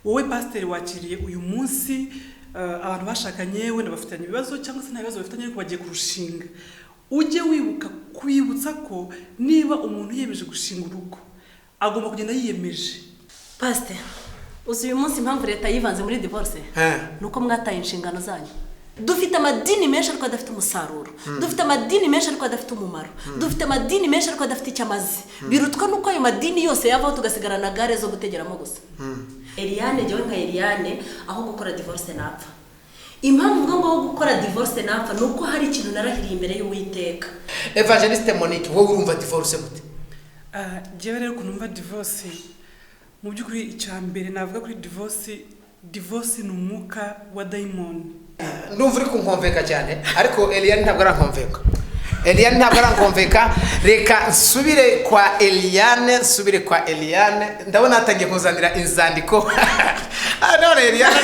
wowe pasiteri wakiriye uyu munsi abantu bashakanye wenda bafitanye ibibazo cyangwa se nta bibazo bafitanye ariko bagiye kurushinga, ujye wibuka kwibutsa ko niba umuntu yiyemeje gushinga urugo agomba kugenda yiyemeje. Pasiteri, uzi uyu munsi impamvu leta yivanze muri divorce nuko mwataye inshingano zanyu. Dufite amadini menshi ariko adafite umusaruro, dufite amadini menshi ariko adafite umumaro, dufite amadini menshi ariko adafite icyamazi. Birutwa nuko ayo madini yose yavaho tugasigarana gare zo gutegeramo gusa. Eliane, jyewe nka Eliane, aho gukora divorce napfa. Impamvu mvuga ngo aho gukora divorce napfa nuko hari ikintu narahiriye imbere y'Uwiteka. Evangeliste Monique, wowe urumva divorce gute? Jyewe rero kunumva divorce, mu by'ukuri icyambere navuga kuri divorce ni umwuka wa daimon. Ndumva uri kunkomveka cyane, ariko Eliane ntabwo arankomveka. Eliane ntabwo arankomveka. Reka nsubire kwa Eliane, ndabona atangiye kuzanira inzandiko. None Eliane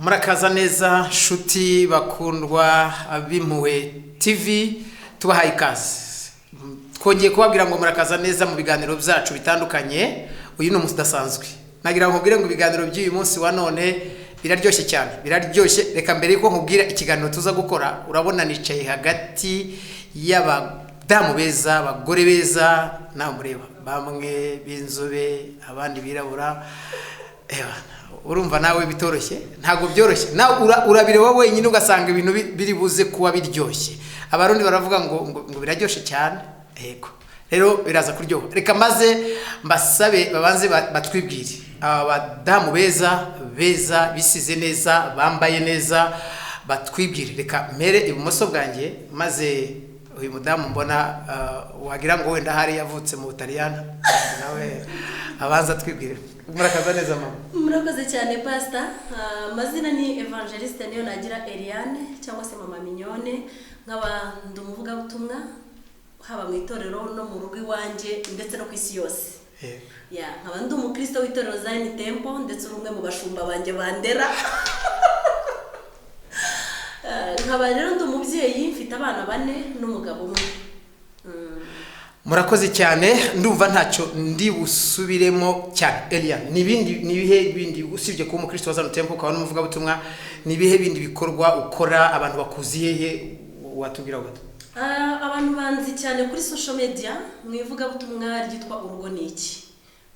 murakaza neza nshuti bakundwa ab'Impuhwe TV, tubahaye ikaze. Twongeye kubabwira ngo murakaza neza mu biganiro byacu bitandukanye. Uyu ni umunsi udasanzwe, nagira ngo nkubwire ngo ibiganiro by'uyu munsi wa none biraryoshye cyane, biraryoshye. Reka mbere yuko nkubwira ikiganiro tuza gukora, urabona nicaye hagati y'abadamu beza, abagore beza, nawe mureba, bamwe b'inzobe abandi birabura. Urumva nawe bitoroshye, ntago byoroshye. Nawe urabireba wenyine ugasanga ibintu biri buze kuba biryoshye. Abarundi baravuga ngo biraryoshye cyane. Yego, rero biraza kuryoha. Reka maze mbasabe babanze batwibwire. Abadamu beza bisize neza, bambaye neza, batwibwire. Reka mere ibumoso bwanjye, maze uyu mudamu mbona wagira ngo wenda hari yavutse mu Butaliyana, nawe abanza twibwire. Murakaza neza mama. Murakoze cyane pastor. Mazina ni Evangeliste Niyonagira Eliane cyangwa se mama Mignone, nkaba ndumuvuga butumwa haba mu itorero no mu rugo iwanje ndetse no kwisi yose. Nkaba ndi umukristo w'itorero Zion Temple ndetse urumwe mu bashumba banje bandera. Nkaba rero ndi umubyeyi, mfite abana 4 n'umugabo umwe. Murakoze cyane, ndumva ntacyo ndi busubiremo cyane. Eliane, nibihe bindi usibye kuba umukristo wa Zion Temple ukaba n'umuvuga butumwa, nibihe bindi bikorwa ukora abantu bakuziye he watubwira gato? Abantu banzi cyane kuri social media mwivuga butumwa ryitwa urugo niki.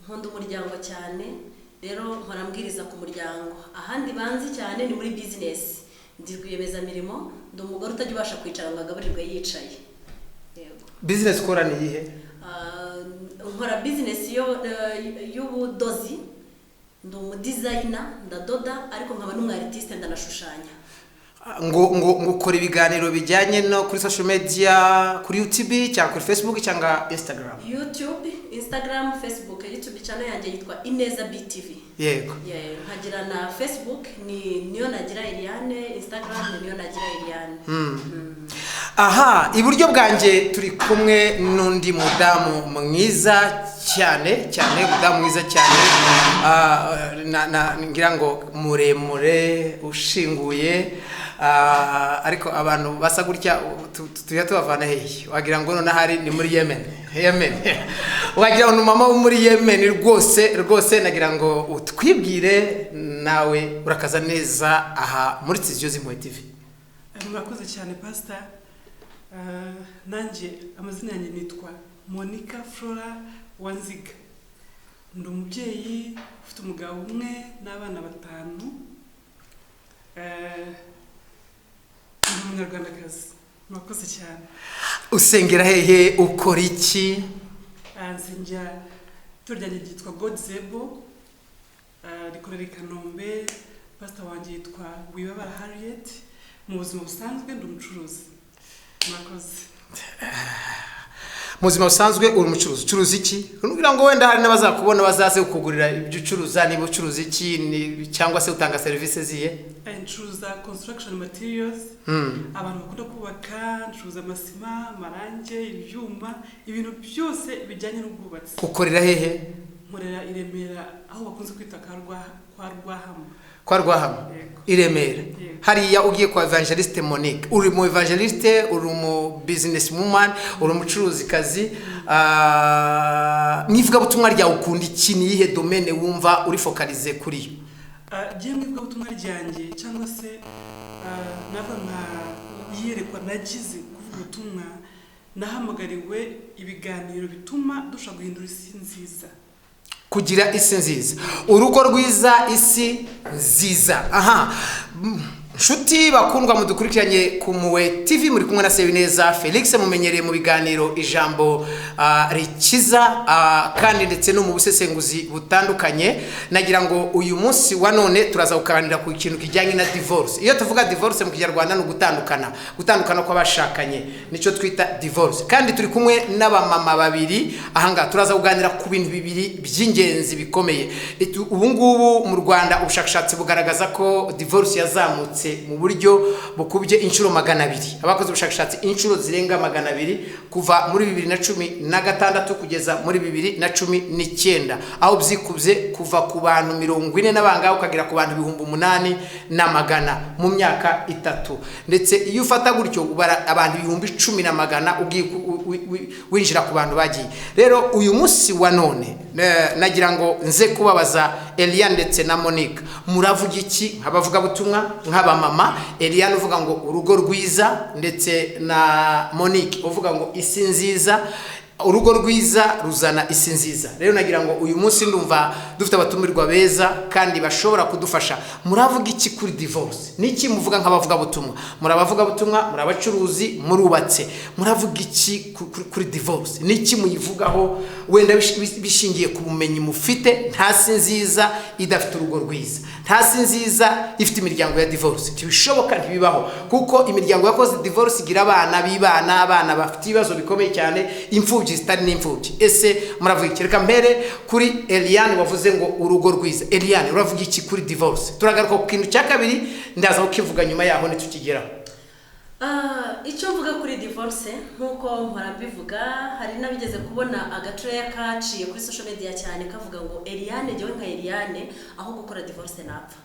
Nkunda umuryango cyane, rero nkora mbwiriza ku muryango. Ahandi banzi cyane ni muri business. Ndi kwiyemeza mirimo, ndi umugore utajya ubasha kwicara ngo agaburirwe yicaye. Business ukora ni iyihe? Nkora business y'ubudozi, ndi umudesigner, ndadoda, ariko nkaba n'umwartiste, ndanashushanya. Ngo ukora ibiganiro bijyanye no kuri social media, kuri YouTube cyangwa kuri Facebook cyangwa Instagram? YouTube, Instagram, Facebook. YouTube channel yanjye yitwa Ineza BTV. Yego. Nkagira na Facebook ni Niyonagira Eliane, Instagram ni Niyonagira Eliane. Aha, iburyo bwanjye turi kumwe n'undi mudamu mwiza cyane, mudamu mwiza cyane. Ngira ngo muremure, ushinguye, ariko abantu basa gutya tuya tubavana hehe? Wagira ngo none hari ni muri Yemen. Wagira ngo mama wo muri Yemen rwose nagira ngo utwibwire nawe urakaza neza aha muri Studio z'Impuhwe TV. Murakoze cyane pastor. Nanjye amazina yanjye nitwa Monica Flora Wanziga. Ndi umubyeyi ufite umugabo umwe n'abana 5. Ndi umunyarwandakazi. Murakoze cyane. Usengera hehe, ukora iki? Nsengera itorero ryanjye ryitwa Godzebo, rikorera i Kanombe. Pastor wanjye yitwa Wibabara Harriet. Mu buzima busanzwe ndi umucuruzi. Murakoze. Mu buzima busanzwe uri umucuruzi, ucuruza iki? Nugira ngo wenda hari n'abazakubona bazaze ukugurira ibyo ucuruza, niba ucuruza iki cyangwa se utanga services ziye? Ncuruza construction materials. Abantu bakunda kubaka, ncuruza amasima, amarange, ibyuma, ibintu byose bijyanye n'ubwubatsi. Ukorera hehe? nkorera i Remera aho bakunze kwita kwa Rwahama. Kwa Rwahama i Remera. Hariya ugiye kwa Evangeliste Monique, uri mu evangeliste, uri mu businesswoman, uri umucuruzi kazi. Nivuga butumwa rya ukunda iki, ni ihe domaine wumva uri focalize kuri yo? Giye nivuga butumwa ryanjye cyangwa se nava yerekwa nagize kuvuga ubutumwa, nahamagariwe ibiganiro bituma dusha guhindura isi nziza, kugira isi nziza, urugo rwiza, isi nziza. Aha, nshuti bakundwa mudukurikiranye ku Mpuhwe TV, muri kumwe na Sebineza Felix, mumenyereye mu biganiro ijambo rikiza kandi ndetse no mu busesenguzi butandukanye. Nagira ngo uyu munsi wa none turaza kuganira ku kintu kijyanye na divorce. Iyo tuvuga divorce mu Kinyarwanda no gutandukana kw'abashakanye, nico twita divorce. Kandi turi kumwe n'abamama babiri ahanga, turaza kuganira ku bintu bibiri by'ingenzi bikomeye. Ubu ngubu mu Rwanda ubushakashatsi bugaragaza ko divorce yazamutse mu buryo bukubye inshuro 200. Abakoze ubushakashatsi inshuro zirenga 200 kuva muri 2016 kugeza muri 2019, aho byikubye kuva ku bantu 40 n'abanga ukagira ku bantu 8,800 mu myaka 3. Ndetse iyo ufata gutyo ubara abantu 10,100 ugiye winjira ku bantu bagiye. Rero uyu munsi wa none nagira ngo nze kubabaza Eliane ndetse na Monique, muravuga iki nk'abavuga butumwa nk'abamama? Eliane uvuga ngo urugo rwiza, ndetse na Monique uvuga ngo isi nziza. Urugo rwiza ruzana isi nziza. Rero nagira ngo uyu munsi ndumva dufite abatumirwa beza kandi bashobora kudufasha. Muravuga iki kuri divorce? Niki muvuga nk'abavuga butumwa? Murabavuga butumwa, murabacuruzi, murubatse. Muravuga iki kuri divorce? Niki muyivugaho wenda bishingiye ku bumenyi mufite? Ntasi nziza idafite urugo rwiza, ntasi nziza ifite imiryango ya divorce. Tibishoboka, ntibibaho, kuko imiryango yakoze divorce igira abana bafite ibibazo bikomeye cyane, imfubyi zitari n'imfubyi. Ese muravuga iki? Reka mpere kuri Eliane wavuze ngo urugo rwiza. Eliane, uravuga iki kuri divorce? Turagaruka ku kintu cya kabiri, ndaza kukivuga nyuma yaho nitukigeraho. Icyo mvuga kuri divorce nkuko mpora mbivuga, hari nabigeze kubona agatraya kaciye kuri social media cyane kavuga ngo Eliane, jewe nka Eliane aho gukora divorce napfa.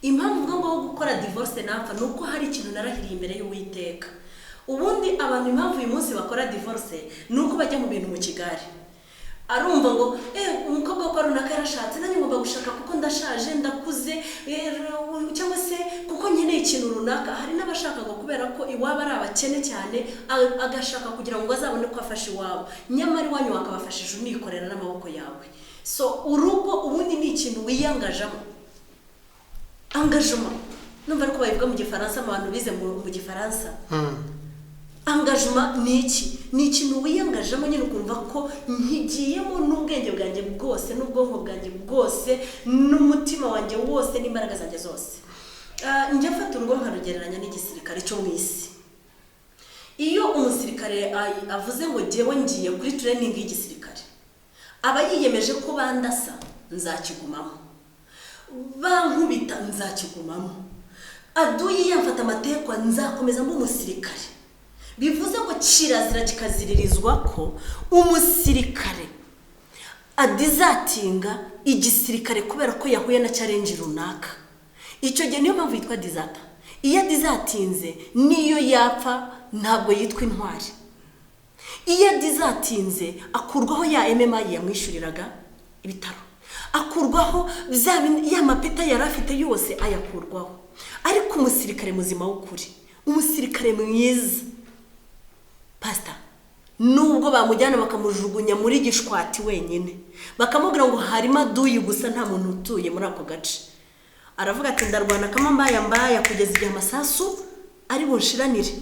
Impamvu mvuga ngo gukora divorce napfa nuko hari ikintu narahiriye imbere y'Uwiteka. Ubundi abantu impamvu uyu munsi bakora divorce nuko bajya mu bintu mu kigari. Arumva ngo umukobwa ko runaka yarashatse, nanjye ngomba gushaka kuko ndashaje, ndakuze, cyangwa se kuko nkeneye ikintu runaka. Hari n'abashaka ngo kubera ko iwabo ari abakene cyane agashaka kugira ngo azabone ko afashe iwabo, nyamara iwanyu wakabafashije unikorera n'amaboko yawe. So urugo ubundi ni ikintu wiyangajamo, engagement. Numva ariko bayivuga mu Gifaransa, abantu bize mu Gifaransa. Engagement ni iki? Ni ikintu wiyangajemo nyine ukumva ko nkigiyemo n'ubwenge bwanjye bwose, n'ubwonko bwanjye bwose, n'umutima wanjye wose, n'imbaraga zanjye zose. Njye mfata urugo nkarugereranya n'igisirikare cyo mu isi. Iyo umusirikare avuze ngo jewe ngiye kuri training y'igisirikare, aba yiyemeje ko bandasa nzakigumamo, bankubita nzakigumamo, aduyi yamfata amatekwa nzakomeza mbu umusirikare. Bivuze ngo kirazira kikaziririzwa ko umusirikare adizatinga igisirikare kubera ko yahuye na challenge runaka. Icyo gihe niyo mpamvu yitwa dizata. Iyo adizatinze niyo yapfa ntabwo yitwa intwari. Iyo adizatinze akurwaho ya MMA yamwishuriraga ibitaro, akurwaho ya mapeta yarafite yose ayakurwaho. Ariko umusirikare muzima w'ukuri, umusirikare mwiza, Pastor, nubwo bamujyana bakamujugunya muri gishwati wenyine, bakamubwira ngo harimo aduyi gusa nta muntu utuye muri ako gace, aravuga ati ndarwana kama mbaya kugeza igihe amasasu ari bunshiranire.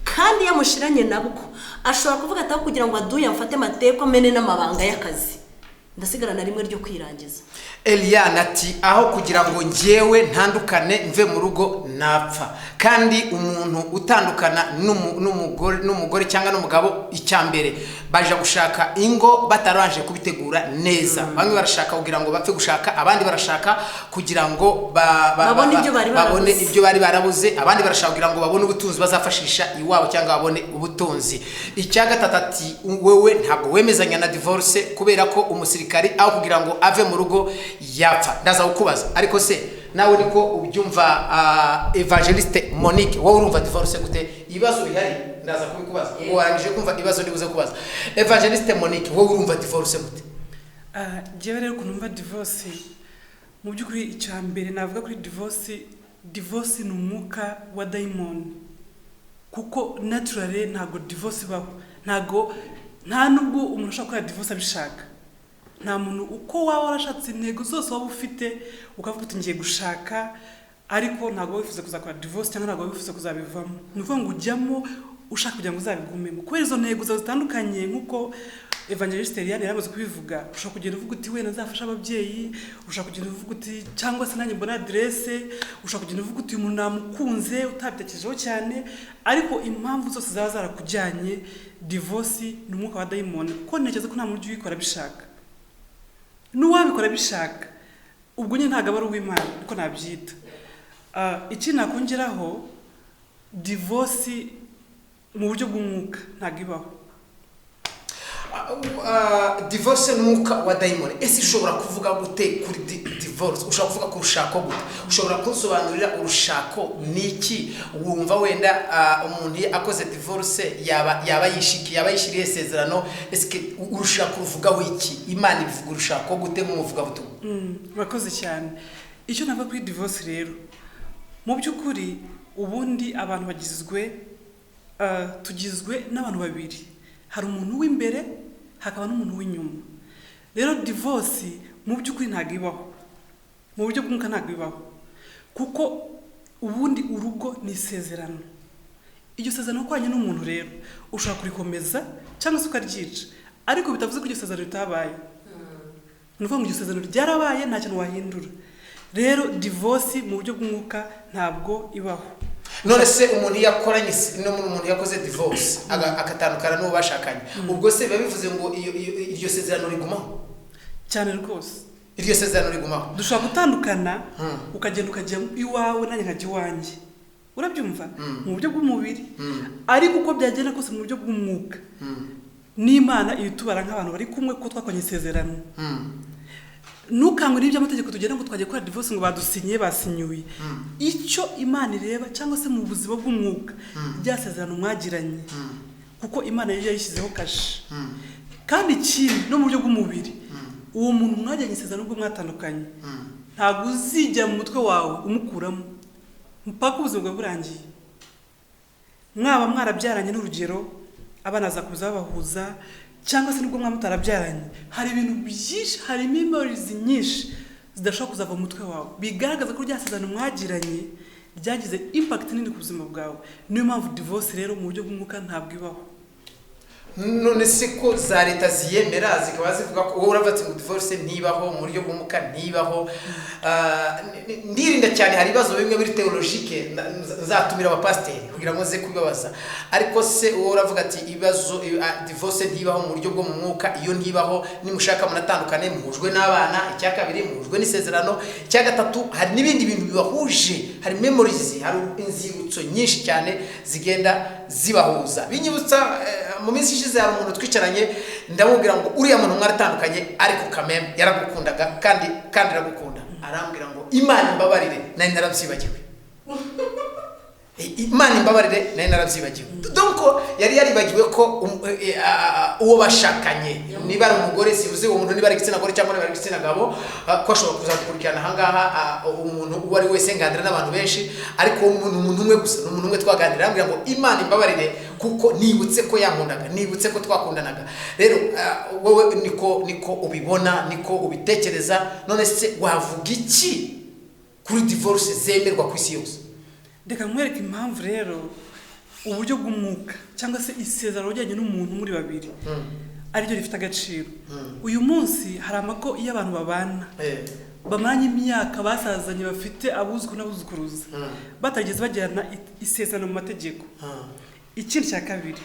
Kandi yamushiranye nabwo ashobora kuvuga ati kugira ngo aduyi amfate amateko mene n'amabanga y'akazi, ndasigara na rimwe ryo kwirangiza. Eliane ati aho kugira ngo njyewe ntandukane mve mu rugo napfa. Kandi umuntu utandukana n'umugore cyangwa n'umugabo, icyambere baje gushaka ingo bataranje kubitegura neza. Bamwe barashaka kugira ngo bapfe gushaka, abandi barashaka kugira ngo babone ibyo bari barabuze, abandi barashaka kugira ngo babone ubutunzi bazafashisha iwabo cyangwa babone ubutunzi. Icya gatatu ati wewe ntabwo wemezanya na divorce kubera ko umusirikare umusirikari aho kugira ngo ave mu rugo yapfa. Ndaza kukubaza ariko se nawe niko ubyumva Evangeliste Monique, wowe urumva divorce gute? Ibibazo bihari ndaza kubikubaza. Warangije kumva ibibazo ndibuze kubaza. Evangeliste Monique, wowe urumva divorce gute? Jewe rero kunumva divorce mu by'ukuri icya mbere navuga kuri divorce ni umwuka wa daimon, kuko naturally ntago divorce baho, nta nubwo umuntu ashaka gukora divorce abishaka. Nta muntu uko waba warashatse intego zose waba ufite ukavuga uti ngiye gushaka ariko ntago wifuza kuzakora divorce cyangwa ntago wifuza kuzabivamo. Ni ukuvuga ngo ujyamo ushaka kugira ngo uzabigumemo kubera izo ntego zawe zitandukanye. Nk'uko Evangeliste Eliane yaramaze kubivuga, ushaka kugenda uvuga uti wenda nzafasha ababyeyi, ushaka kugenda uvuga uti cyangwa se nanjye mbona adresse, ushaka kugenda uvuga uti umuntu namukunze utabitekerejeho cyane, ariko impamvu zose zaba zarakujyanye. Divorce ni umwuka wa daimon, kuko ntekereza ko nta muntu ubikora bishaka. N'uwabikora bishaka ubwo nyine ntago ari uw'Imana, niko nabyita. Iki nakongeraho, divorce mu buryo bw'umwuka ntago ibaho. Divorce n'umwuka wa daimon. Ese ushobora kuvuga gute kuri divorce? Ushobora kuvuga ku rushako gute? Ushobora kunsobanurira urushako niki? Wumva wenda umuntu akoze divorce yaba yishiriye isezerano, eske urushako ruvuga wiki? Imana ivuga urushako gute mu muvuga butumwa? Bakoze cyane. Icyo navuga kuri divorce rero, mu by'ukuri ubundi abantu tugizwe n'abantu babiri. Hari umuntu w'imbere hakaba n'umuntu w'inyuma. Rero divorce mu by'ukuri ntago ibaho, mu buryo bw'umwuka ntago ibaho, kuko ubundi urugo ni isezerano. Iryo sezerano kwanye n'umuntu rero ushaka kurikomeza cyangwa se ukaryica, ariko bitavuze ko iryo sezerano ritabaye. Ni ukuvuga ngo iryo sezerano ryarabaye, nta kintu wahindura. Rero divorce mu buryo bw'umwuka ntabwo ibaho. None se umuntu yakoranye n'umuntu yakoze divorce akatandukana n'uwo bashakanye, ubwo se biba bivuze ngo iryo sezerano rigumaho? Cyane rwose iryo sezerano rigumaho. Dushobora gutandukana ukagenda ukajya iwawe nanjye nkajya iwanjye, urabyumva, mu buryo bw'umubiri, ariko uko byagenda kose mu buryo bw'umwuka n'Imana itubara nk'abantu bari kumwe ko twakonye isezerano. Nukangura ibyo amategeko tugenda ngo twagiye gukora divorce ngo badusinyiye basinyuye. Icyo Imana ireba cyangwa se mu buzima bw'umwuka byasezerano mwagiranye, kuko Imana yari yayishyizeho kashi. Kandi ikindi no mu buryo bw'umubiri, uwo muntu mwagiranye isezerano ubwo mwatandukanye ntabwo uzijya mu mutwe wawe umukuramo mpaka ubuzima bwawe burangiye. Mwaba mwarabyaranye n'urugero, abana bazakuza babahuza, cyangwa se nubwo mwamutarabyaranye, hari ibintu byinshi, hari memories nyinshi zidashobora kuzava mu mutwe wawe bigaragaza ko ryasezerano mwagiranye ryagize impact nini ku buzima bwawe. Niyo mpamvu divorce rero mu buryo bw'umwuka ntabwo ibaho. None se ko za leta ziyemera zikaba zivuga ko wowe uravuga ngo divorce ntibaho, mu buryo bw'umwuka ntibaho, ndirinda cyane hari ibibazo bimwe muri theologique nzatumira abapasteri kugira ngo ze kubibaza. Ariko se wowe uravuga ati ibibazo divorce ntibaho mu buryo bwo mu mwuka, iyo ntibaho nimushaka munatandukane, muhujwe n'abana, icya kabiri muhujwe n'isezerano, icya gatatu hari n'ibindi bintu bibahuje, hari memories, hari inzibutso nyinshi cyane zigenda zibahuza. Binyibutsa mu minsi ishize hari umuntu twicaranye ndamubwira ngo uriya muntu mwaratandukanye ariko kameme yaragukundaga kandi aragukunda. Arambwira ngo Imana imbabarire nari narabyibagiwe. Imana imbabarire nari narabyibagiwe. Donc yari yaribagiwe ko uwo bashakanye niba ari umugore, sibuze uwo muntu niba ari igitsina gore cyangwa niba ari igitsina gabo, ko ashobora kuzakurikirana ahangaha umuntu uwo ari wese ngandira n'abantu benshi, ariko umuntu umwe gusa, umuntu umwe twaganira. Arambwira ngo Imana imbabarire kuko nibutse ko yankundaga, nibutse ko twakundanaga. Rero wowe niko ubibona, niko ubitekereza. None se wavuga iki kuri divorce zemerwa ku isi yose? Reka nkwereke impamvu rero uburyo bw'umwuka cyangwa se isezerano ujyanye n'umuntu muri babiri ari ryo rifite agaciro. Uyu munsi hari amago iyo abantu babana bamaranye imyaka, basazanye, bafite abuzukuru n'abuzukuruza, batageze bagirana isezerano mu mategeko. Ikindi cya kabiri,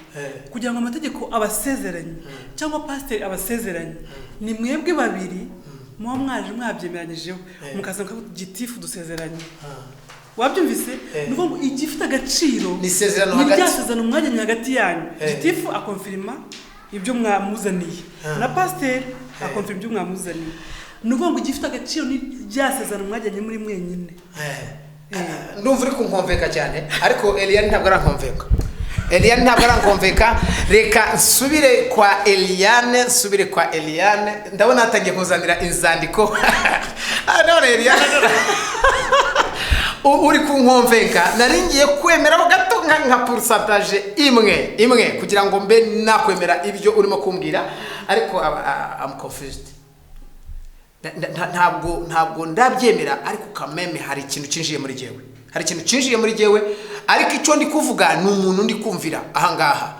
kugira ngo amategeko abasezeranye cyangwa pasiteri abasezeranye, ni mwebwe babiri muba mwaje mwabyemeranyijeho mukaza mukavuga gitifu dusezeranye. Wabyumvise? Nuko ngo igifite agaciro ni isezerano hagati, ni ryasezerano mwagiranye hagati yanyu. Gitifu akonfirma ibyo mwamuzaniye na pasiteri akumva ibyo mwamuzaniye nuvuga ngo igifite agaciro ni ryasezerano mwajyanye muri mwenyine ndumva uri kunkomveka cyane ariko Eliane ntabwo arankomveka Eliane ntabwo arankomveka reka nsubire kwa Eliane ndabona hatangiye kuzanira inzandiko none Eliane uri kunkomveka naringiye kwemeraho gato nka pourcentage imwe kugira ngo mbe nakwemera ibyo urimo kumbwira ariko I'm confused ntabwo ndabyemera ariko kameme hari ikintu cinjiye muri jewe ariko icyo ndi kuvuga ni umuntu ndi kumvira ahangaha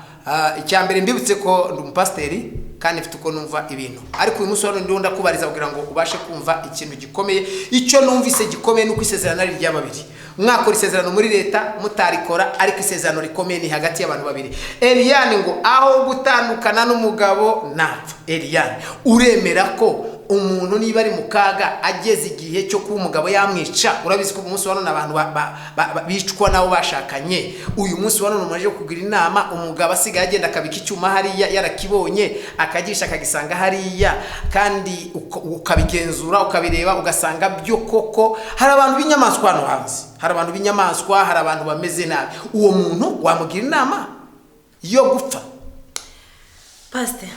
icyambere mbibutse ko ndi umupasteri kandi mfite uko numva ibintu ariko uyu munsi ndi ndakubariza kugira ngo ubashe kumva ikintu gikomeye icyo numvise gikomeye nuko isezerano ari ry'ababiri mwakora isezerano muri leta mutarikora ariko isezerano rikomeye ni hagati y'abantu babiri Eliane ngo aho gutandukana n'umugabo napfa Eliane uremera ko umuntu niba ari mu kaga ageze igihe cyo kuba umugabo yamwica urabizi ko umunsi wa none abantu bicwa nabo bashakanye uyu munsi wa none umaje kugira inama umugabo asigaye agenda akabika icyuma hariya yarakibonye akagisha akagisanga hariya kandi ukabigenzura ukabireba ugasanga byo koko hari abantu b'inyamaswa hano hanze hari abantu bameze nabi uwo muntu wamugira inama yo gupfa Pastor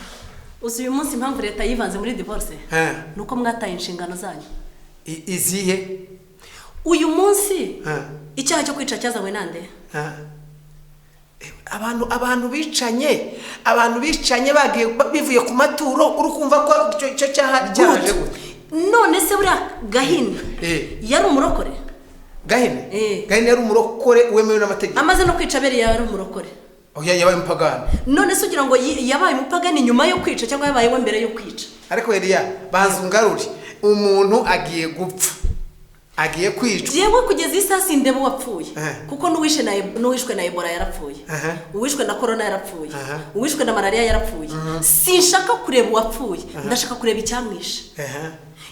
uzi uyu munsi impamvu leta yivanze muri divorce nuko mwataye inshingano zanyu izihe uyu munsi icyaha cyo kwica cyazanywe nande abantu bicanye bagiye bivuye ku maturo urukumva ko icyo cyaha cyaje gute none se buriya Gahini yari umurokore Gahini yari umurokore wemewe n'amategeko amaze no kwica beri yari umurokore yabaye umupagani none se ugira ngo yabaye umupagani nyuma yo kwica cyangwa yabayeho mbere yo kwica ariko Eliya banzungaruri umuntu agiye gupfa agiye kwicwa yewe kugeza isasi ndebo wapfuye kuko n'uwishwe na Ebola yarapfuye uwishwe na corona yarapfuye uwishwe na malaria yarapfuye sinshaka kureba uwapfuye ndashaka kureba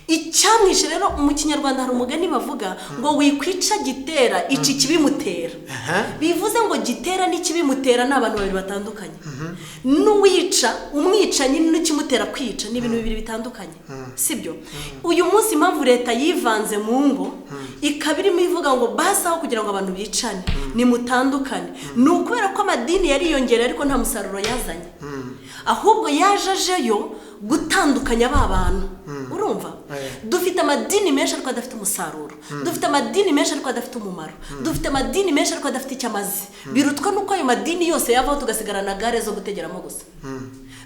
icyamwishe rero mu kinyarwanda hari umugani bavuga ngo wikwica gitera iki kibimutera bivuze ngo gitera n'ikibimutera n'abantu babiri batandukanye n'uwica umwicanyi n'ikimutera kwica ni ibintu bibiri bitandukanye sibyo uyu munsi impamvu leta yivanze mu ngo ikabirimo ivuga ngo basaho kugira ngo abantu bicane ni mutandukane ni ukubera ko amadini yariyongera ariko nta musaruro yazanye ahubwo yajajeyo gutandukanya ba bantu urumva dufite amadini menshi ariko adafite umusaruro dufite amadini menshi ariko adafite umumaro dufite amadini menshi ariko adafite icyamazi birutwa nuko ayo madini yose yavaho tugasigarana gare zo gutegeramo gusa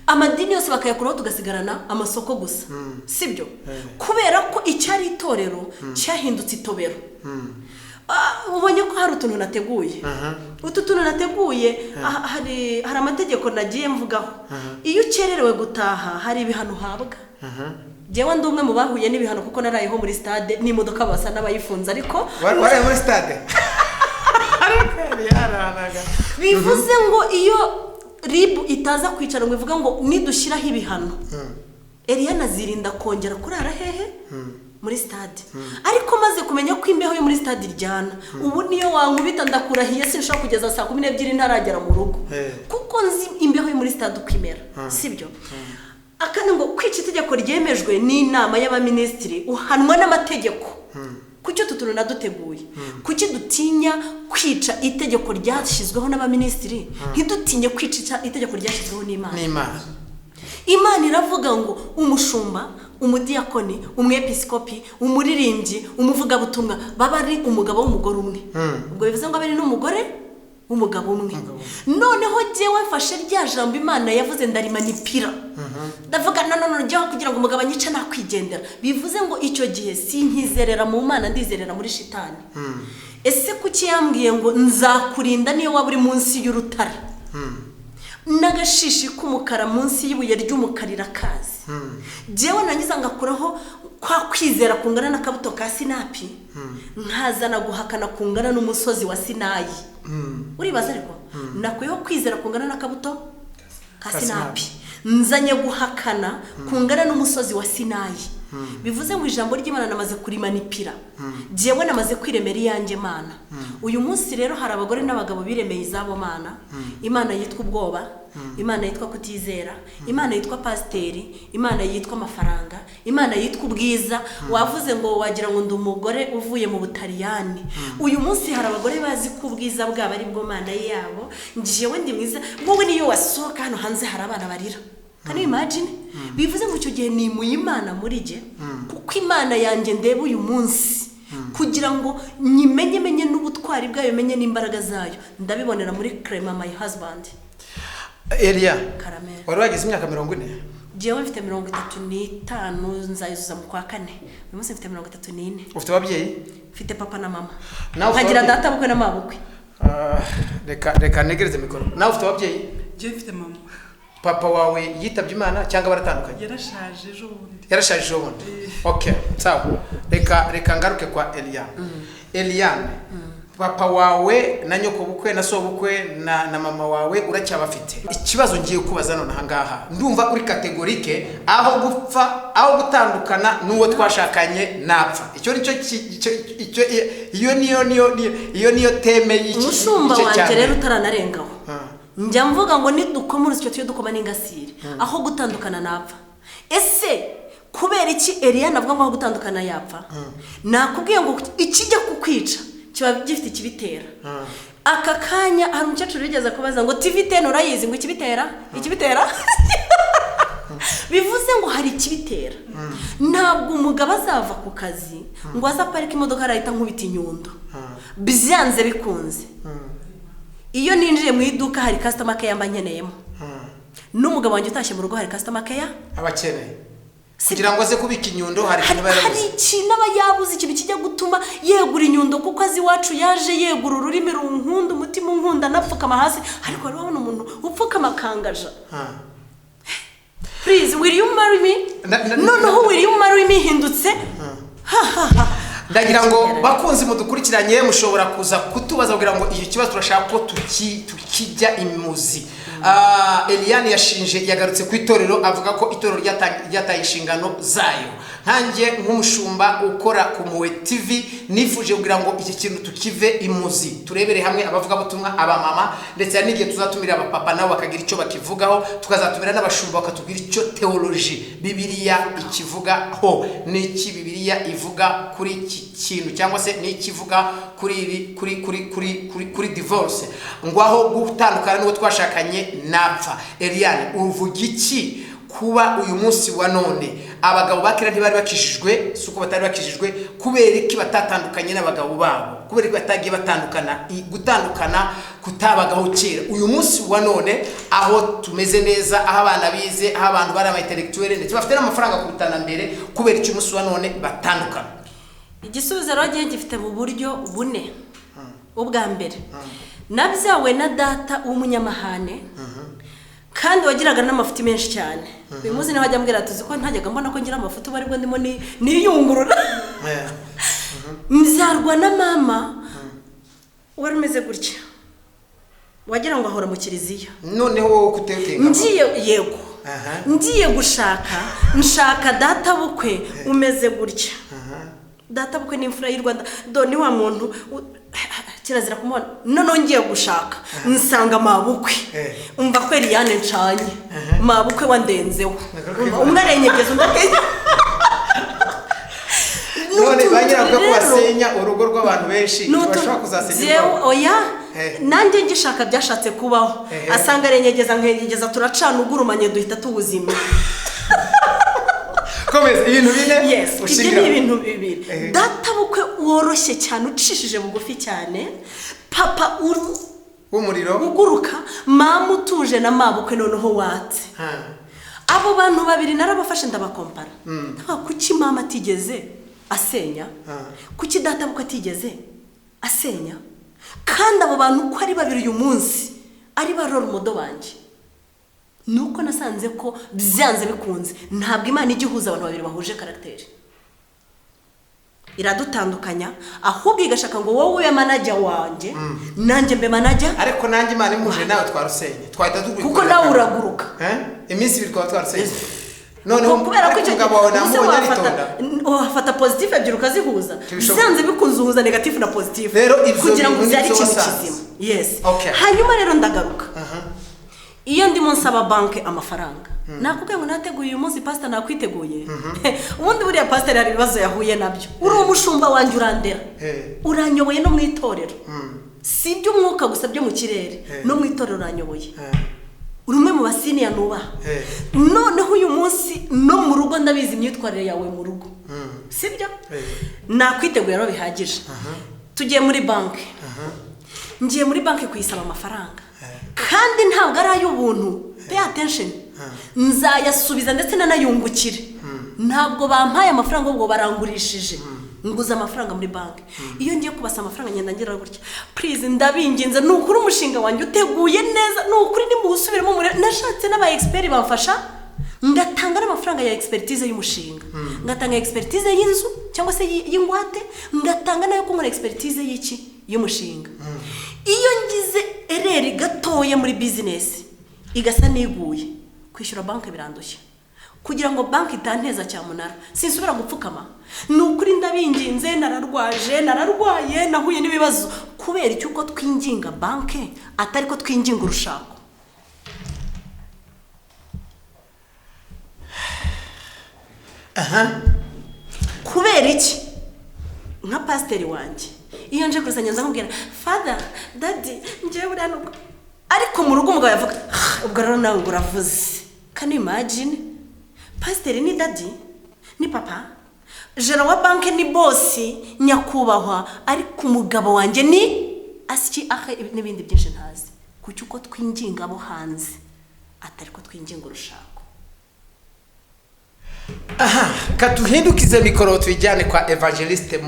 amadini yose bakayakuraho tugasigarana amasoko gusa sibyo kubera ko icyari itorero cyahindutse itobero ubonye ko hari utuntu nateguye utu tuntu nateguye hari amategeko nagiye mvugaho iyo ukererewe gutaha hari ibihano uhabwa jewe ndi umwe mu bahuye n'ibihano kuko narayeho muri stade n'imodoka basa n'abayifunze ariko waraye muri stade bivuze ngo iyo ribu itaza kwicara ngo ivuga ngo nidushyiraho ibihano Eliane azirinda kongera kurara hehe muri stade ariko maze kumenya ko imbeho yo muri stade iryana ubu niyo wankubita ndakurahiye sinshaka kugeza saa 12 ntaragera mu rugo kuko nzi imbeho yo muri stade ukimera sibyo akana ngo kwica itegeko ryemejwe n'inama y'abaminisitiri uhanwa n'amategeko kucyo tutuno naduteguye kuki dutinya kwica itegeko ryashyizweho n'abaminisitiri ntidutinye kwica itegeko ryashyizweho n'Imana Imana iravuga ngo umushumba umudiyakoni umwepiskopi umuririmbyi umuvugabutumwa baba ari umugabo w'umugore umwe ubwo bivuze ngo abari n'umugore w'umugabo umwe noneho jewe mfashe rya jambo Imana yavuze ndarimanipira ndavuga none njyeho kugira ngo umugabo anyice nakwigendera bivuze ngo icyo gihe sinkizerera mu Mana ndizerera muri shitani ese kuki yambwiye ngo nzakurinda niyo waba uri munsi y'urutare nagashishi k'umukara munsi y'ibuye ry'umukarira kazi jewe nangiza ngakuraho kwa kwizera kungana n'akabuto ka Sinapi nkazana guhakana kungana n'umusozi wa Sinayi uribaza ariko nakuyeho kwizera kungana n'akabuto ka Sinapi nzanye guhakana kungana n'umusozi wa Sinayi bivuze ngo ijambo ry'Imana namaze kurimanipira jewe namaze kwiremera iyanjye Mana. Uyu munsi rero hari abagore n'abagabo biremeye izabo mana, Imana yitwa ubwoba, Imana yitwa kutizera, Imana yitwa pasiteri, Imana yitwa amafaranga, Imana yitwa ubwiza. Wavuze ngo wagira ngo ndi umugore uvuye mu Butaliyani. Uyu munsi hari abagore bazi ko ubwiza bwabo ari bwo Mana yabo. Jewe ndi mwiza, wowe niyo wasohoka hano hanze hari abana barira. Can you imagine? Bivuze ngo icyo gihe ni mu Imana muri je, kuko Imana yanjye ndeba uyu munsi kugira ngo menye n'ubutwari bwayo, menye n'imbaraga zayo. Ndabibonera muri Clement, my husband. Elia, Karamel. wari wagize imyaka 40? Jewe mfite 35 nzayuzuza mu kwa 4. Uyu munsi mfite 34. Ufite ababyeyi? Mfite papa na mama. Nkagira data bukwe na mabukwe. Reka negereze mikoro. Nawe ufite ababyeyi? Je mfite mama. Papa wawe yitabye Imana cyangwa baratandukanye? Yarashaje ejo bundi. Yarashaje ejo bundi. Okay, sawa. Reka ngaruke kwa Eliane. Eliane, papa wawe na nyoko bukwe na so bukwe na mama wawe uracyabafite. Ikibazo ngiye kubaza none ahangaha, ndumva uri kategorike aho gupfa aho gutandukana n'uwo twashakanye napfa. Icyo niyo teme y'iki. Umushumba wanje rero utaranarengaho. Njya mvuga ngo nidukomura icyo dukoma n'ingasire aho gutandukana napfa. Ese kubera iki Eliane avuga ngo aho gutandukana yapfa? Nakubwiye ngo ikijya kukwica kiba gifite ikibitera. Aka kanya hari umukecuru yigeze kubaza ngo TV10 urayizi ngo ikibitera? Bivuze ngo hari ikibitera. Ntabwo umugabo azava ku kazi ngo azaparika imodoka arahita nkubita inyundo. Byanze bikunze. Iyo ninjiye mu iduka hari customer care mbanyeneyemo. N'umugabo wanjye utashye mu rugo hari customer care abakeneye. Kugira ngo aze kubika inyundo hari ikintu barabuze. Hari ikintu aba yabuze, ikintu kijya gutuma yegura inyundo, kuko azi wacu yaje yegura ururimi runkunda, umutima unkunda, napfukama hasi. Ariko rero wabona umuntu upfukama kangaja. Please, will you marry me? No, will you marry me hindutse? Ndagira ngo bakunzi mudukurikiranye mushobora kuza kutubaza kugira ngo iki kibazo turashaka ko tukijya imuzi. Eliane yagarutse ku itorero avuga ko itorero ryataye inshingano zayo. Ntangiye nk'umushumba ukora ku Muwe TV nifuje kugira ngo iki kintu tukive imuzi, turebere hamwe abavuga butumwa, abamama, ndetse hari n'igihe tuzatumira abapapa nabo bakagira icyo bakivugaho, tukazatumira n'abashumba bakatubwira icyo theology Bibiliya ikivugaho, n'iki Bibiliya ivuga kuri iki kintu, cyangwa se n'ikivuga kuri divorce, ngo aho gutandukana n'uwo twashakanye napfa. Eliane, uvuga iki kuba uyu munsi wa none abagabo bakira ntibari bakishijwe, suko batari bakishijwe, kubera iki batatandukanye n'abagabo babo, kubera iki batagiye gutandukana kutabagaho kera? Uyu munsi wa none aho tumeze neza, aho abana bize, aho abantu bari ama intellectuel ndetse bafite n'amafaranga kurutana mbere, kubera iki umunsi wa none batandukana? Igisubizo rero gifite mu buryo bune. Ubwa mbere, nabyawe na data w'umunyamahane, kandi wagiraga n'amafuti menshi cyane. Uyu munsi niho hajya mbwira tuzi ko ntajyaga mbona ko ngira amafuti bari bwo ndimo niyungurura. Mbyarwa na mama wari umeze gutya, wagira ngo ahora mu kiliziya. Noneho wowe kutekenga ngiye gushaka, nshaka data bukwe umeze gutya. Data bukwe n'imfura y'u Rwanda, ni wa muntu kirazira kumubona. None ngiye gushaka nsanga mabukwe, umva ko Eliane ncanye, mabukwe wandenzeho, umwe arenyegeza undakenya. None banyiraga ko basenya urugo rw'abantu benshi bashobora kuzasenya. Oya, nanjye ngishaka byashatse kubaho, asanga arenyegeza nkegeza, turacana ugurumanye duhita tubuzima. Komeza ibintu bine. Yes, ibyo ni ibintu bibiri. Data bukwe woroshye cyane, ucishije bugufi cyane, papa umuriro uguruka, mama utuje na mabukwe noneho watse. Abo bantu babiri narabafashe ndabakompara. Kuki mama atigeze asenya? Kuki data bukwe atigeze asenya? Kandi abo bantu ko ari babiri uyu munsi ari ba role model banje. Nuko nasanze ko byanze bikunze ntabwo Imana igihuza abantu babiri bahuje karakteri. Iradutandukanya, ahubwo igashaka ngo wowe we manager wanje nanjye mbe manager. Ariko nanjye Imana imuje nawe twarusenye twahita dugura kuko nawe uraguruka. Iminsi ibiri twaba twarusenye. noneho kubera ko icyo umugabo wawe namubonye aritonda wafata positive ebyiri ukazihuza byanze bikunze uhuza negative na positive kugira ngo byari ikintu kizima. Yes. Hanyuma rero ndagaruka iyo ndimo nsaba banki amafaranga nakubwiye ngo nateguye uyu munsi pastor nakwiteguye ubundi buriya pastor hari ibibazo yahuye nabyo uri umushumba wanjye urandera uranyoboye no mu itorero si iby'umwuka gusa byo mu kirere no mu itorero uranyoboye uri umwe mu basiniya nubaha noneho uyu munsi no mu rugo ndabizi imyitwarire yawe mu rugo sibyo nakwiteguye rero bihagije tugiye muri banki ngiye muri banki kuyisaba amafaranga kandi ntabwo ari ay'ubuntu pay attention nzayasubiza ndetse nanayungukire ntabwo bampaye amafaranga ubwo barangurishije nguza amafaranga muri banki iyo ngiye kubasa amafaranga ngenda ngira gutya please ndabinginze nukuri umushinga wanjye uteguye neza nukuri nimusubiremo muri nashatse n'aba expert bamfasha ngatanga n'amafaranga ya expertise y'umushinga ngatanga expertise y'inzu cyangwa se y'ingwate ngatanga nayo kunkora expertise y'iki y'umushinga iyo ngize ereri gatoya muri business igasa niguye kwishyura banki birandushye kugira ngo banki itanteza cyamunara sinsubira gupfukama nukuri ndabinginze nararwaye nahuye n'ibibazo kubera icyo uko twinginga banki atari ko twinginga urushako. Kubera iki nka pasiteri wanjye iyo nje kurusanya nzamubwira father daddy ngiye buriya nuko ariko mu rugo umugabo yavuga ubwo rero nawe uravuze can you imagine pasiteri ni daddy ni papa jera wa banki ni bosi nyakubahwa ariko umugabo wanjye ni asiki ahe n'ibindi byinshi ntazi kuki uko twinginga abo hanze atari ko twinginga urushako. Katuhindukize mikoro twijyane kwa Evangeliste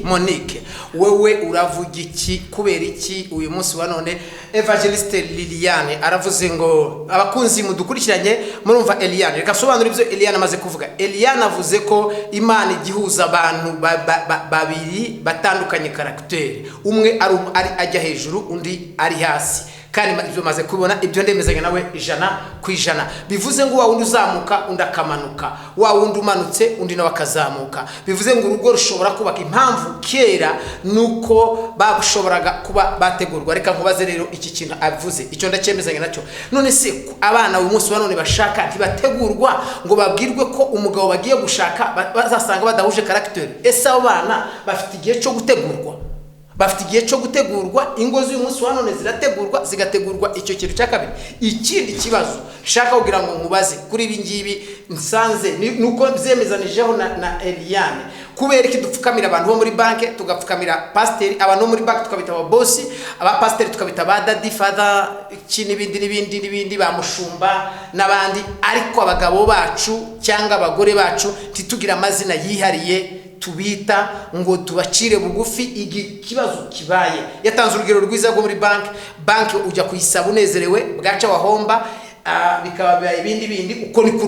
Monique wewe uravuga iki kubera iki uyu munsi wa none Evangeliste Liliane aravuze ngo abakunzi mudukurikiranye murumva Eliane reka sobanura ibyo Eliane amaze kuvuga. Eliane avuze ko Imana igihuza abantu babiri batandukanye karakteri umwe ari ajya hejuru undi ari hasi kandi ibyo maze kubona ibyo ndemezanya nawe 100% bivuze ngo wa wundi uzamuka undi akamanuka wa wundi umanutse undi nawe akazamuka bivuze ngo urugo rushobora kubaka impamvu kera nuko babushoboraga kuba bategurwa. Reka nkubaze rero iki kintu avuze icyo ndacyemezanya nacyo none se abana uyu munsi wa none bashaka ntibategurwa ngo babwirwe ko umugabo bagiye gushaka bazasanga badahuje character. Ese abo bana bafite igihe cyo gutegurwa bafite igihe cyo gutegurwa ingo z'uyu munsi wa none zirategurwa zigategurwa icyo kintu cya kabiri. Ikindi kibazo shaka kugira ngo mubaze kuri ibi ngibi nsanze nuko byemezanijeho na Eliane kubera iki dupfukamira abantu bo muri banki tugapfukamira pasiteri abantu muri banki tukabita aba boss aba pasiteri tukabita ba daddy father n'ibindi bamushumba n'abandi ariko abagabo bacu cyangwa abagore bacu titugira amazina yihariye tubita ngo tubacire bugufi ikibazo kibaye. Yatanze urugero rwiza rwo muri banki ujya kuyisaba unezerewe bwaca wahomba bikaba ibindi uko ni ku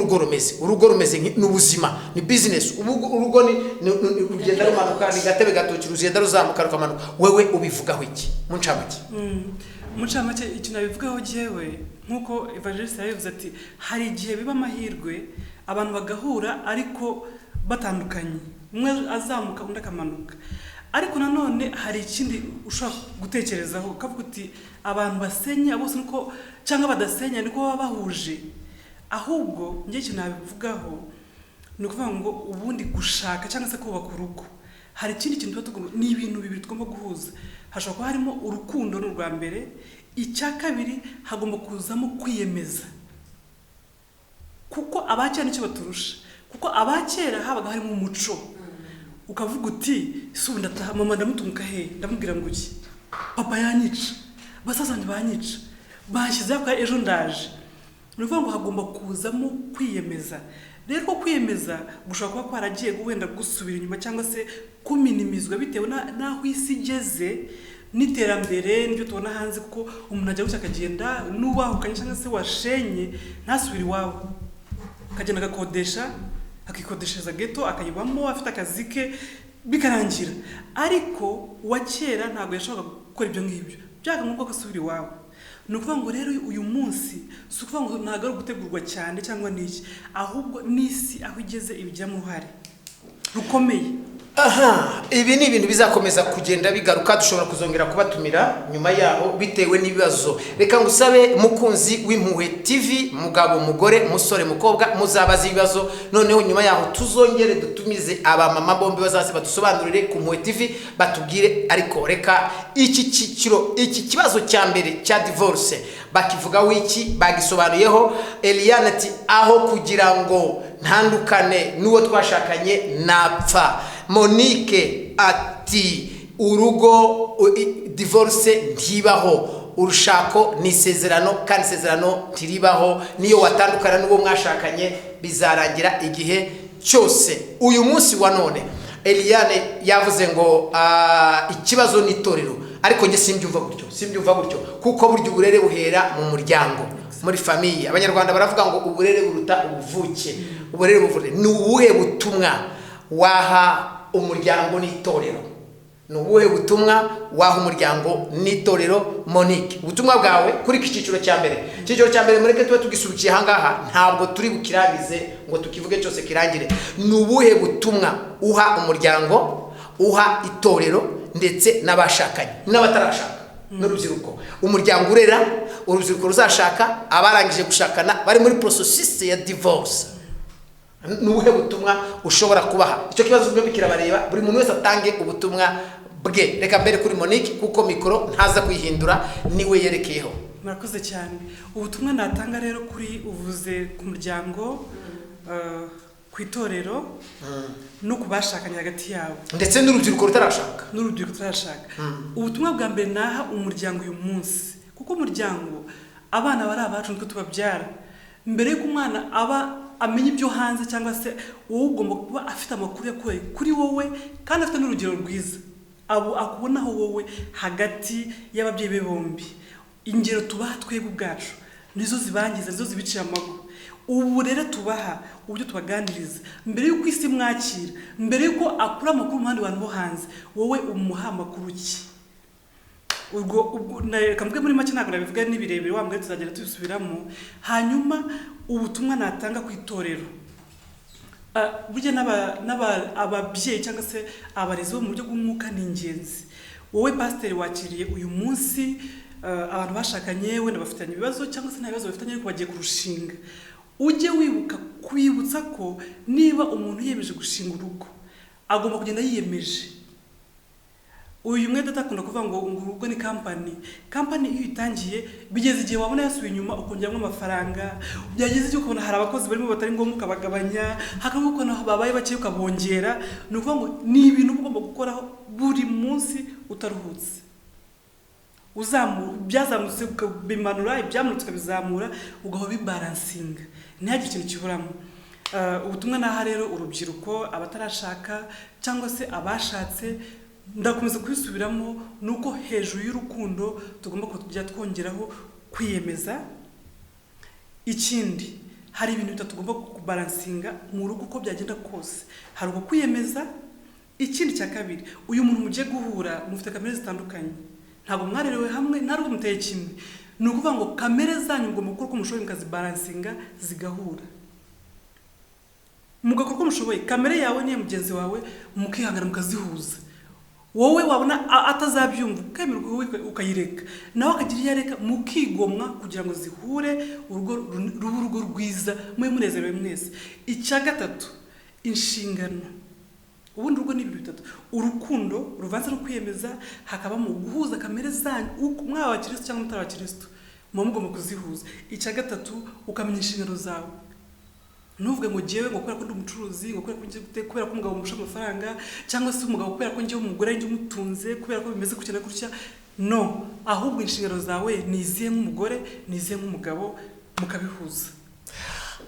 urugo rumeze n'ubuzima ni business urugo ni rugenda rumanuka ni gatebe gatoki rugenda ruzamuka rukamanuka wewe ubivugaho iki muncamake icyo nabivugaho jewe nkuko Evangeliste yavuze ati hari igihe biba amahirwe abantu bagahura ariko batandukanye umwe azamuka undi akamanuka ariko nanone hari ikindi ushaka gutekerezaho ukavuga uti abantu basenya bose nuko cyangwa badasenya niko baba bahuje ahubwo ngiye ikintu nabivugaho ni ukuvuga ngo ubundi gushaka cyangwa se kubaka urugo hari ikindi kintu tugomba ni ibintu bibiri tugomba guhuza hashobora kuba harimo urukundo n'urwa mbere icya kabiri hagomba kuzamo kwiyemeza kuko abakera nicyo baturusha kuko abakera habaga harimo umuco ukavuga uti subunda mama ndamutunguka he ndamubwira ngo iki papa yanyica basazanye banyica bashyize kwa ejo ndaje nuvuga ngo hagomba kuzamo kwiyemeza rero ko kwiyemeza gushobora kuba kwaragiye guwenda gusubira inyuma cyangwa se kuminimizwa bitewe naho isi igeze n'iterambere n'ibyo tubona hanze kuko umuntu ajya gushaka agenda n'ubahukanye cyangwa se washenye ntasubire iwawe akagenda agakodesha akikodeshereza ghetto akayibamo afite akazi ke bikarangira ariko wa kera ntabwo yashobora gukora ibyo ngibyo byaga ngombwa gusubira iwawe ni ukuvuga ngo rero uyu munsi si ukuvuga ngo ntabwo ari ugutegurwa cyane cyangwa n'iki, ahubwo n'isi aho igeze ibigiramo uruhare rukomeye. Ibi ni ibintu bizakomeza kugenda bigaruka, dushobora kuzongera kubatumira nyuma yaho bitewe n'ibibazo. Reka ngusabe mukunzi w'Impuhwe TV, mugabo, mugore, musore, mukobwa, muzabaza ibibazo, noneho nyuma yaho tuzongere dutumize abamama bombi bazaze badusobanurire ku Impuhwe TV batubwire. Ariko reka iki kibazo cya mbere cya divorce bakivugaho iki, bagisobanuyeho. Eliane ati aho kugira ngo ntandukane n'uwo twashakanye napfa. Monique ati urugo divorce ntibaho, urushako ni isezerano kandi isezerano ntiribaho, niyo watandukana n'uwo mwashakanye bizarangira igihe cyose. Uyu munsi wa none Eliane yavuze ngo ikibazo ni itorero, ariko nge simbyumva gutyo kuko buryo uburere buhera mu muryango, muri famille. Abanyarwanda baravuga ngo uburere buruta ubuvuke. Uburere buvure ni ubuhe butumwa waha umuryango n'itorero? Ni ubuhe butumwa waha umuryango n'itorero Monique? Ubutumwa bwawe kuri iki cyiciro cya mbere. Icyiciro cya mbere mureke tuba tugisubikiye ahangaha, ntabwo turi bukirangize ngo tukivuge cyose kirangire. Ni ubuhe butumwa uha umuryango, uha itorero ndetse n'abashakanye n'abatarashaka n'urubyiruko? Umuryango urera, urubyiruko ruzashaka, abarangije gushakana bari muri processus ya divorce, ni ubuhe butumwa ushobora kubaha? Icyo kibazo byo kirabareba, buri muntu wese atange ubutumwa bwe. Reka mbere kuri Monique kuko mikoro ntaza kuyihindura, niwe yerekeyeho. Murakoze cyane. Ubutumwa natanga rero kuri uvuze ku muryango, ku itorero no kubashakanye hagati yabo ndetse n'urubyiruko rutarashaka. Ubutumwa bwa mbere naha umuryango uyu munsi, kuko umuryango abana bari abacu nitwe tubabyara. Mbere y'uko umwana aba amenya ibyo hanze cyangwa se wowe ugomba kuba afite amakuru yakuye kuri wowe kandi afite n'urugero rwiza, abo akubonaho wowe hagati y'ababyeyi be bombi. Ingero tubaha twebwe ubwacu nizo zibangiza, nizo zibicira amaguru. Ubu rero tubaha uburyo tubaganiriza mbere y'uko isi mwakira, mbere y'uko akura amakuru mu bandi bantu bo hanze, wowe umuha amakuru ki? Ubwo reka mvuge muri make, ntabwo nabivuga n'ibirebire, wambwe tuzagera tubisubiramo. Hanyuma ubutumwa natanga ku itorero, burya ababyeyi cyangwa se abarezi bo mu buryo bw'umwuka ni ingenzi. Wowe pasiteri wakiriye uyu munsi abantu bashakanye, wenda bafitanye ibibazo cyangwa se nta bibazo bafitanye ariko bagiye kurushinga. Ujye wibuka kwibutsa ko niba umuntu yiyemeje gushinga urugo, agomba kugenda yiyemeje. Uyu mwede atakunda kuvuga ngo urugo ni kampani iyo itangiye bigeze igihe wabona yasubiye inyuma ukongeramo amafaranga, byageze igihe ukabona hari abakozi barimo batari ngombwa ukabagabanya, hakaba uko babaye bake ukabongera. Ni ukuvuga ngo ni ibintu ugomba gukoraho buri munsi utaruhutse. Byazamutse ukabimanura, ibyamanutse ukabizamura, ugaho bibalansinga, ntihagire ikintu kiburamo. Ubutumwa naha rero urubyiruko, abatarashaka cyangwa se abashatse, ndakomeza kubisubiramo, nuko hejuru y'urukundo tugomba kujya twongeraho kwiyemeza. Ikindi, hari ibintu bitatu tugomba kubalansinga mu rugo uko byagenda kose. Hari uko kwiyemeza. Ikindi cya kabiri, uyu muntu mugiye guhura mufite kamere zitandukanye, ntabwo mwarerewe hamwe, ntabwo muteye kimwe. Ni ukuvuga ngo kamere zanyu mugomba gukora uko mushoboye mukazibalansinga zigahura, mugakora uko mushoboye. Kamere yawe niyo mugenzi wawe mukihangana mukazihuza. Wowe wabona atazabyumva ukemerwa ukayireka, nawe akagira iyo areka, mukigomwa kugira ngo zihure, urugo rwiza, mwe munezerewe mwese. Icya gatatu, inshingano. Ubundi urugo ni ibintu bitatu: urukundo ruvanze no kwiyemeza, hakabamo guhuza kamere zanyu, mwaba abakristo cyangwa mutari abakristo, muba mugomba kuzihuza. Icya gatatu, ukamenya inshingano zawe. Nuvuge ngo jewe ngo kubera ko ndi umucuruzi, ngo kubera ko umugabo murusha amafaranga, cyangwa se umugabo kubera ko ngiye umugore njye umutunze, kubera ko bimeze gukina gutya. No, ahubwo inshingano zawe niziye nk'umugore, niziye nk'umugabo, mukabihuza.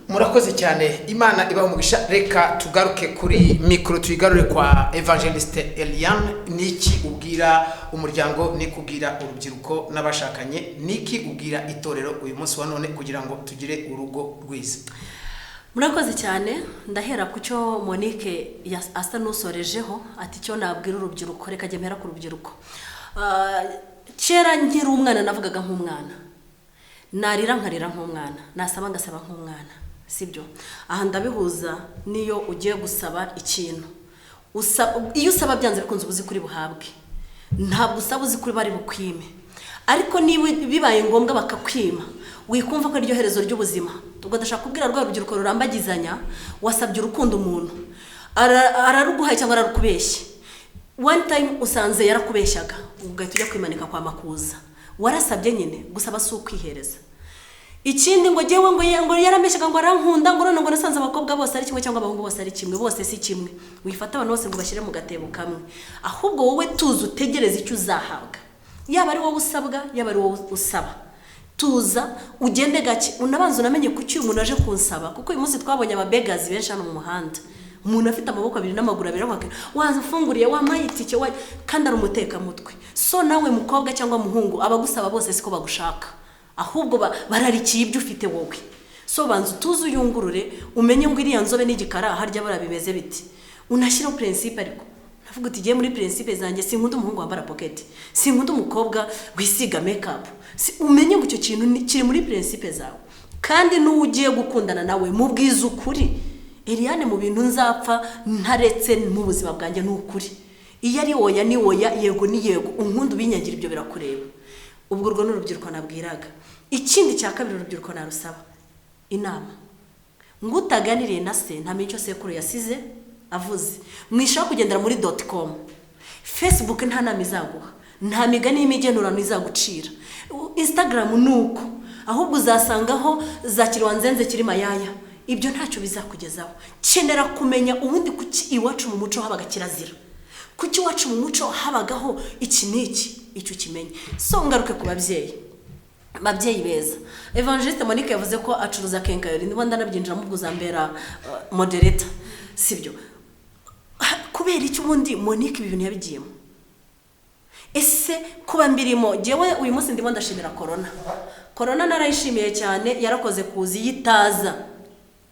Murakoze cyane, Imana ibaho umugisha. Reka tugaruke kuri mikoro, tuyigarure kwa Evangeliste Eliane. Niki ubwira umuryango, niki ubwira urubyiruko n'abashakanye, niki ubwira itorero uyu munsi wa none kugira ngo tugire urugo rwiza? Murakoze cyane. Ndahera ku cyo Monique asa n'usorejeho, ati cyo nabwira urubyiruko. Reka jye mpera ku rubyiruko. Kera nkiri umwana navugaga nk'umwana, narira nkarira nk'umwana, nasaba ngasaba nk'umwana, sibyo? Aha ndabihuza niyo ugiye gusaba ikintu. Iyo usaba byanze bikunze ubuzi kuri buhabwe, ntabwo usaba uzi kuri bari bukwime. Ariko niba bibaye ngombwa bakakwima, wikumva ko iryo herezo ry'ubuzima. Ubwo ndashaka kubwira rwa rubyiruko rurambagizanya, wasabye urukundo umuntu araruguhaye cyangwa ararukubeshye. One time usanze yarakubeshyaga, ugahita ujya kwimanika kwa makuza. Warasabye nyine, gusaba si ukwihereza. Ikindi ngo jewe ngo yarameshyaga ngo arankunda, ngo none ngo nasanze abakobwa bose ari kimwe cyangwa abahungu bose ari kimwe, bose si kimwe. Wifata abantu bose ngo bashyire mu gatebo kamwe. Ahubwo wowe tuzi utegereze icyo uzahabwa. Yaba ari wowe usabwa, yaba ari wowe usaba. Tuza ugende gake, unabanza unamenye kuki umuntu aje kunsaba, kuko uyu munsi twabonye ababegazi benshi hano mu muhanda. Umuntu afite amaboko abiri n'amaguru abiri akaka wazafunguriye wamayitike kandi ari umuteka mutwe. So nawe mukobwa cyangwa muhungu abagusaba bose siko bagushaka, ahubwo bararikiye ibyo ufite wowe. So banza tuzi uyungurure, umenye ngo iriya nzobe n'igikara harya barabimeze biti. Unashyira principe, ariko navuga uti giye muri principe zanjye, sinkunda umuhungu wambara pocket, sinkunda umukobwa wisiga makeup. Umenye ngo icyo kintu kiri muri principe zawe, kandi n'ugiye gukundana nawe mubwiza ukuri. Eliane mu bintu nzapfa ntaretse mu buzima bwanjye n'ukuri. Iyo ari oya ni oya, yego ni yego, unkunda ubinyagira ibyo birakureba. Ubwo urwo n'urubyiruko nabwiraga. Ikindi cya kabiri urubyiruko narusaba inama. Ngutaganiriye na se nta mico sekuru yasize avuze. Mwishaka kugendera muri .com. Facebook nta nama izaguha, nta migani y'imigenurano izagucira. Instagram nuko, ahubwo uzasangaho za kirwanzenze kiri mayaya. Ibyo ntacyo bizakugezaho. Kenera kumenya ubundi kuki iwacu mu muco habaga kirazira, kuki iwacu mu muco habagaho iki n'iki, icyo kimenye. So ngaruke ku babyeyi beza. Evangeliste Monique yavuze ko acuruza kenkayori, ndimo ndanabyinjira mu bwuzambera moderator, sibyo? Kubera iki ubundi Monique ibi bintu yabigiyemo? Ese kuba mbirimo jewe uyu munsi ndimo ndashimira corona narayishimiye cyane, yarakoze kuzi yitaza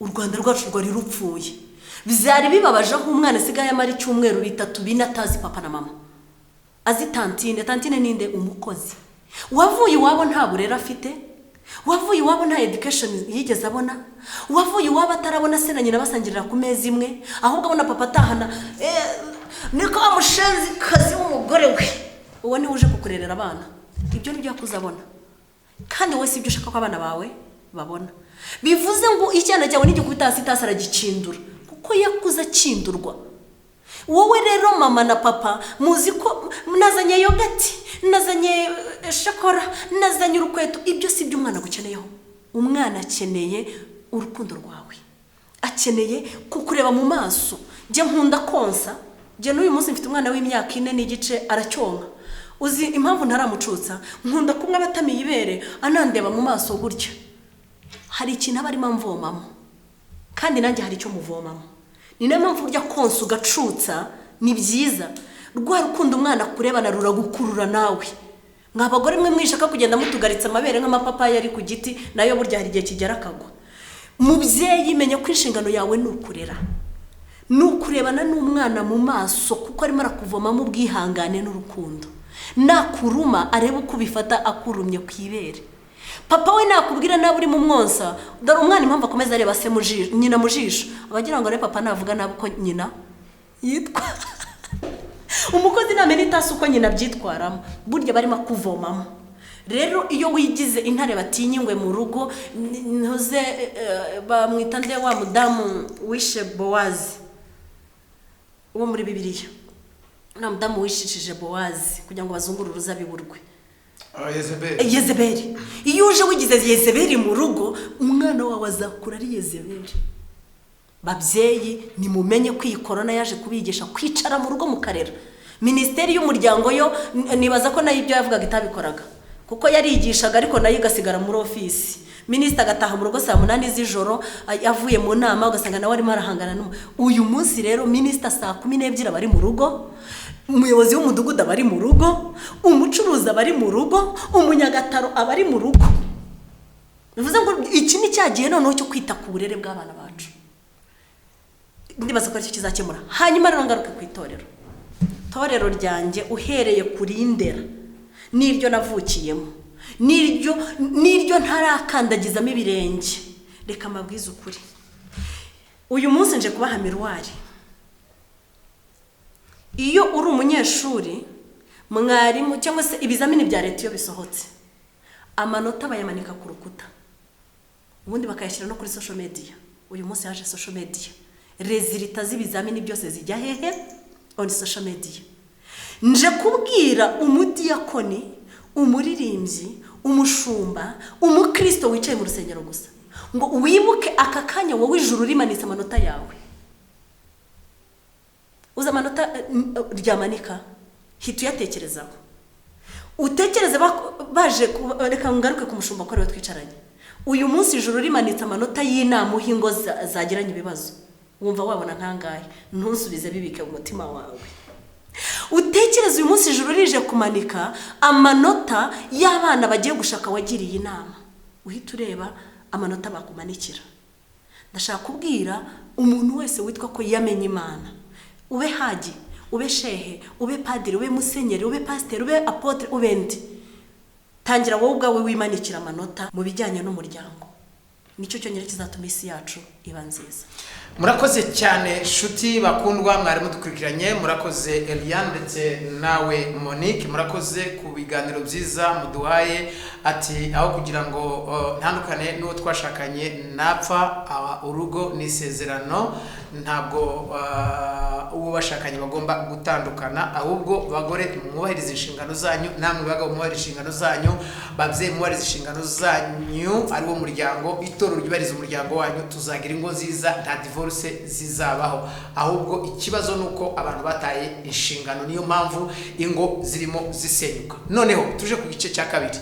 u Rwanda rwacu rwari rupfuye. Bizari bibabaje aho umwana sigaye amara icyumweru bitatu binatazi papa na mama. Azi tantine ninde? Umukozi. Wavuye iwabo nta burera afite, wavuye iwabo nta education yigeze abona, wavuye iwabo atarabona se na nyina basangirira ku meza imwe, ahubwo abona papa atahana niko amushenzi kazi w'umugore we. Uwo ni uje kukurerera abana. Ibyo nibyo yakuzabona, kandi wowe sibyo ushaka ko abana bawe babona. Bivuze ngo icyana cyawe n'igikubita hasi tasara gicindura, kuko yakuza cindurwa. Wowe rero mama na papa muzi ko nazanye yogati, nazanye shakora, nazanye urukweto, ibyo sibyo umwana gukeneyeho. Umwana akeneye urukundo rwawe, akeneye kukureba mu maso. Je nkunda konsa, je n'uyu munsi mfite umwana w'imyaka 4 n'igice aracyonka. Uzi impamvu ntaramucutsa? Nkunda kumwe abatamiye ibere anandeba mu maso gutya. Hari ikintu abarimo mvomamo, kandi nanjye hari icyo muvomamo. Ni nayo mpamvu urya konsa ugacutsa ni byiza. Rwa rukundo umwana kurebana ruragukurura nawe. Nk'abagore mwe mwishaka kugenda mutugaritsa amabere nk'amapapa yari ku giti, nayo burya hari igihe kigera akagwa. Mubyeyi menye ko inshingano yawe nukurera, nukurebana n'umwana mu maso, kuko arimo arakuvomamo ubwihangane n'urukundo. Nakuruma arebe uko bifata akurumye kwibere. Papa we nakubwira nawe uri mu mwonsa, dore umwana impamvu akomeza areba se nyina mujisho, abagira ngo re papa navuga nabo ko nyina yitwa umukozi namenye itasi uko nyina byitwaramo, burya barimo kuvomamo. Rero iyo wigize intare batinyingwe mu rugo, ntuze bamwita nde wa mudamu wishe Bowazi uwo muri Bibiliya, na mudamu wishishije Bowazi kugira ngo bazungure uruzabiburwe. Yezebeli. Iyo uje wigize Yezebeli mu rugo, umwana wawe azakura ari Yezebeli. Babyeyi ni mumenye ko iyi corona yaje kubigisha kwicara mu rugo mukarera. Ministeri y'umuryango yo nibaza ko nayo ibyo yavugaga itabikoraga, kuko yarigishaga ariko nayo igasigara muri office. Minister agataha mu rugo saa 8 z'ijoro yavuye mu nama, ugasanga nawe arimo arahangana uyu munsi. Rero minister saa 12 bari mu rugo, umuyobozi w'umudugudu abari mu rugo, umucuruzi abari mu rugo, umunyagataro abari mu rugo. Bivuze ngo iki ni cyagiye noneho cyo kwita ku burere bw'abana bacu. Ndibaza ko aricyo kizakemura. Hanyuma rero ngaruke ku itorero. Torero ryanjye uhereye kuri Ndera n'iryo navukiyemo, n'iryo ntarakandagizamo ibirenge. Reka mabwize ukuri, uyu munsi nje kubaha miruwari. Iyo uri umunyeshuri, mwarimu cyangwa se ibizamini bya leta iyo bisohotse, amanota bayamanika ku rukuta, ubundi bakayashyira no kuri social media. Uyu munsi haje social media, resulta z'ibizamini byose zijya hehe? On social media. Nje kubwira umudiyakoni, umuririmbyi, umushumba, umukristo wicaye mu rusengero gusa, ngo wibuke aka kanya wowe ijuru rimanitse amanota yawe. Uza amanota ryamanika, hita uyatekerezaho. Utekereze baje reka ngaruke ku mushumba ko ariwe twicaranye. Uyu munsi ijuru rimanitse amanota y'inama uhingo zagiranye ibibazo, wumva wabona nkangahe? Ntusubize bibike mu mutima wawe. Utekereze uyu munsi ijuru rije kumanika amanota y'abana bagiye gushaka wagiriye inama, uhita ureba amanota bakumanikira. Ndashaka kubwira umuntu wese witwa ko yamenye Imana, ube haji, ube shehe, ube padiri, ube musenyeri, ube pasiteri, ube apotre, ube ndi, tangira wowe ubwawe wimanikira amanota mu bijyanye n'umuryango. Nicyo cyonyine kizatuma isi yacu iba nziza. Murakoze cyane shuti bakundwa, mwari mudukurikiranye. Murakoze Eliane ndetse nawe Monique, murakoze ku biganiro byiza muduhaye. Ati aho kugira ngo ntandukane n'uwo twashakanye napfa, urugo n'isezerano, ntabwo uwo bashakanye bagomba gutandukana, ahubwo bagore mwubahiriza inshingano zanyu, namwe bagabo mwubahiriza inshingano zanyu, babyeyi mwubahiriza inshingano zanyu, ari wo muryango, itorero ryubahiriza umuryango wanyu, tuzagira ingo nziza, nta divorce zizabaho. Ahubwo ikibazo nuko abantu bataye inshingano, niyo mpamvu ingo zirimo zisenyuka. Noneho tuje ku gice cya kabiri.